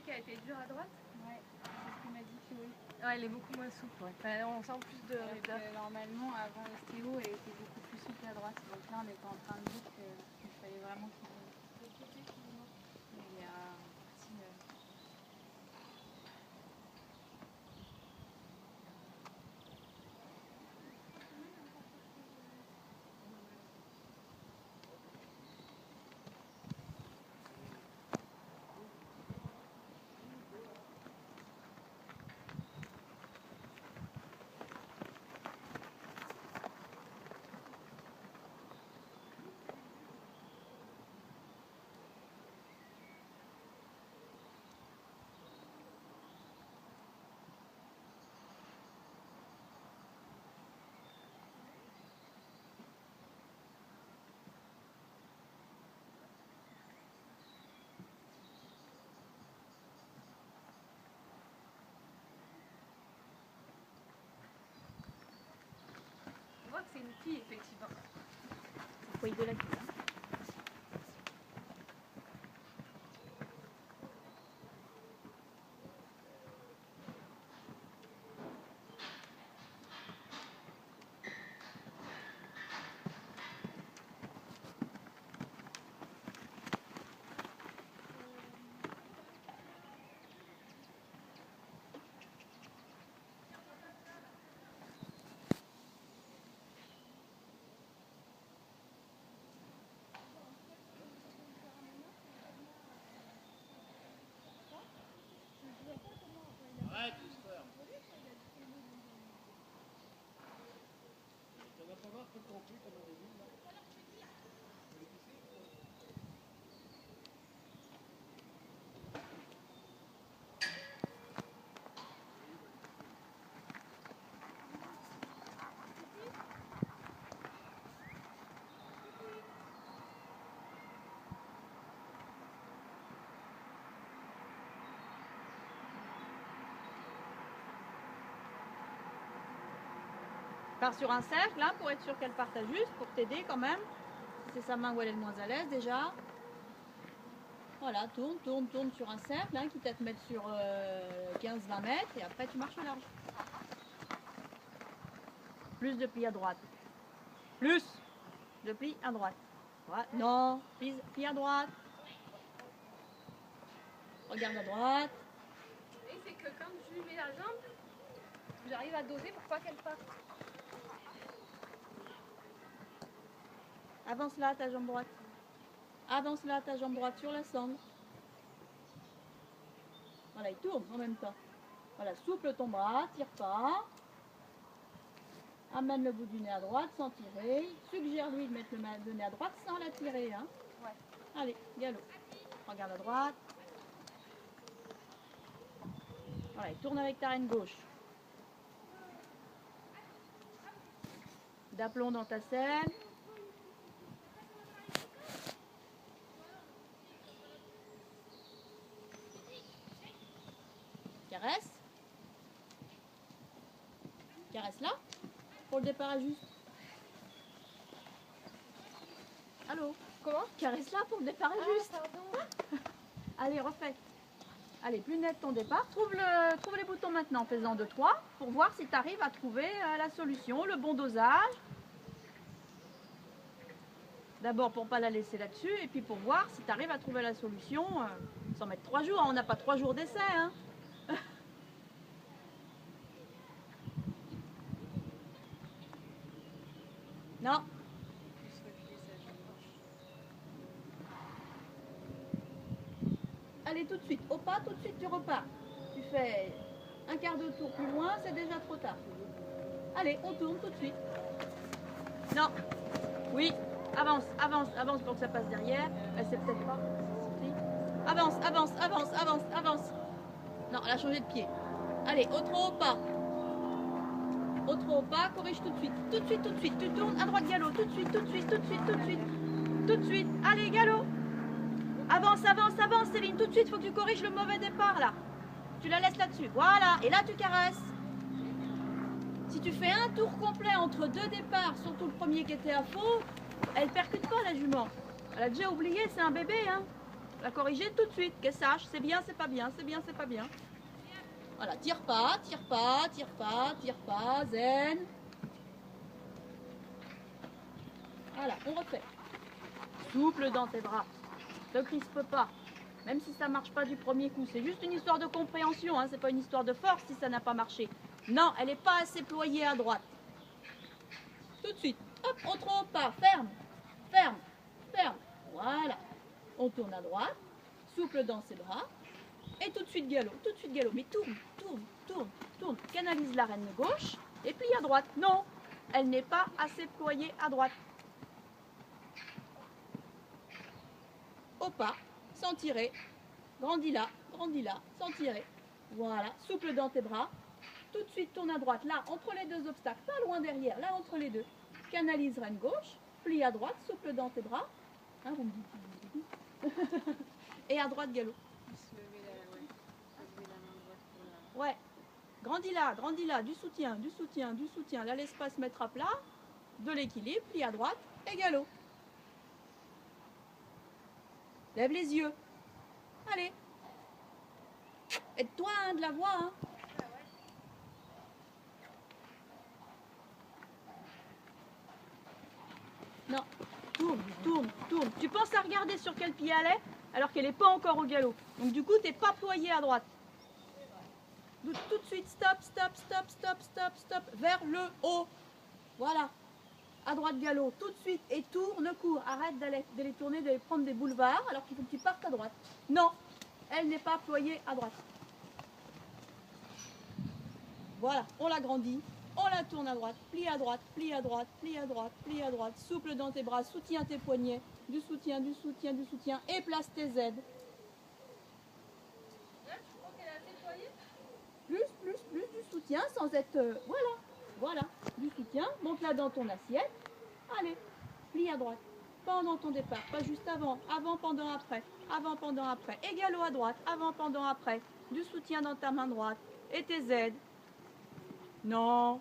qu'elle était dure à droite? Ouais, c'est ce qu'il m'a dit Chloé. Ouais, elle est beaucoup moins souple. Ouais. Enfin, on sent plus de rigueur. Normalement, avant l'ostéo, elle était beaucoup plus souple à droite. Donc là, on était en train de dire qu'il fallait vraiment qu'il bouge. Il y a un petit... On voit que c'est une fille, effectivement. C'est poil de la queue. Arrête l'histoire. Tu vas pas voir tout compris comme on a dit là. Pars sur un cercle là pour être sûr qu'elle parte à juste, pour t'aider quand même. C'est sa main où elle est le moins à l'aise déjà. Voilà, tourne, tourne, tourne sur un cercle, hein, quitte à te mettre sur 15-20 mètres et après tu marches au large. Plus de plis à droite. Plus de plis à droite. Voilà. Non, plie à droite. Regarde à droite. Et c'est que quand je lui mets la jambe, j'arrive à doser pour pas qu'elle parte. Avance là ta jambe droite. Avance là ta jambe droite sur la sangle. Voilà, il tourne en même temps. Voilà, souffle ton bras, tire pas. Amène le bout du nez à droite sans tirer. Suggère-lui de mettre le nez à droite sans la tirer. Hein. Ouais. Allez, galop. Regarde à droite. Voilà, il tourne avec ta reine gauche. D'aplomb dans ta selle. Caresse. Caresse là. Pour le départ à juste. Allô? Comment? Caresse là pour le départ à juste. Pardon. Allez, refais. Allez, plus net ton départ. Trouve les boutons maintenant en faisant 2-3 pour voir si tu arrives à trouver la solution, le bon dosage. D'abord pour ne pas la laisser là-dessus et puis pour voir si tu arrives à trouver la solution sans mettre 3 jours. On n'a pas 3 jours d'essai. Hein. Non. Allez, tout de suite. Au pas, tout de suite, tu repars. Tu fais un quart de tour plus loin, c'est déjà trop tard. Allez, on tourne tout de suite. Non. Oui. Avance, avance, avance pour que ça passe derrière. Elle sait peut-être pas. Avance, avance, avance, avance, avance. Non, elle a changé de pied. Allez, au trop haut pas. Au trop haut pas, corrige tout de suite. Tout de suite, tout de suite. Tu tournes à droite galop. Tout de suite, tout de suite, tout de suite, tout de suite. Tout de suite. Allez, galop. Avance, avance, avance, Céline. Tout de suite, il faut que tu corriges le mauvais départ là. Tu la laisses là-dessus. Voilà. Et là, tu caresses. Si tu fais un tour complet entre 2 départs, surtout le premier qui était à faux, elle percute pas la jument. Elle a déjà oublié, c'est un bébé. Hein. La corriger tout de suite, qu'elle sache, c'est bien, c'est pas bien, c'est bien, c'est pas bien. Voilà, tire pas, tire pas, tire pas, tire pas, zen. Voilà, on refait. Souple dans tes bras, ne te crispe pas. Même si ça marche pas du premier coup, c'est juste une histoire de compréhension, hein, c'est pas une histoire de force si ça n'a pas marché. Non, elle n'est pas assez ployée à droite. Tout de suite, hop, on trompe pas, ferme, ferme, ferme. Voilà, on tourne à droite, souple dans ses bras, et tout de suite galop, mais tourne, tourne, tourne, tourne. Canalise la reine gauche, et plie à droite. Non, elle n'est pas assez ployée à droite. Au pas, sans tirer, grandis là, sans tirer. Voilà, souple dans tes bras, tout de suite tourne à droite, là, entre les deux obstacles, pas loin derrière, là, entre les deux. Canalise reine gauche, plie à droite, souple dans tes bras. Hein, vous me dites. Et à droite, galop. Ouais, grandis là, du soutien, du soutien, du soutien. Là, l'espace mettre à plat, de l'équilibre, plie à droite et galop. Lève les yeux. Allez. Aide-toi, hein, de la voix, hein. Non, tourne, tourne, tourne. Tu penses à regarder sur quel pied elle est, alors qu'elle n'est pas encore au galop. Donc du coup, tu n'es pas ployé à droite. Tout de suite, stop, stop, stop, stop, stop, stop, vers le haut. Voilà. À droite galop, tout de suite, et tourne, cours. Arrête d'aller tourner, d'aller prendre des boulevards, alors qu'il faut que tu partes à droite. Non, elle n'est pas ployée à droite. Voilà, on l'agrandit, on la tourne à droite, plie à droite, plie à droite, plie à droite, plie à droite, souple dans tes bras, soutiens tes poignets, du soutien, du soutien, du soutien, et place tes aides. Plus du soutien sans être... voilà, du soutien, monte-la dans ton assiette. Allez, plie à droite, pendant ton départ, pas juste avant, pendant, après, et galop à droite, avant, pendant, après, du soutien dans ta main droite, et tes aides. Non,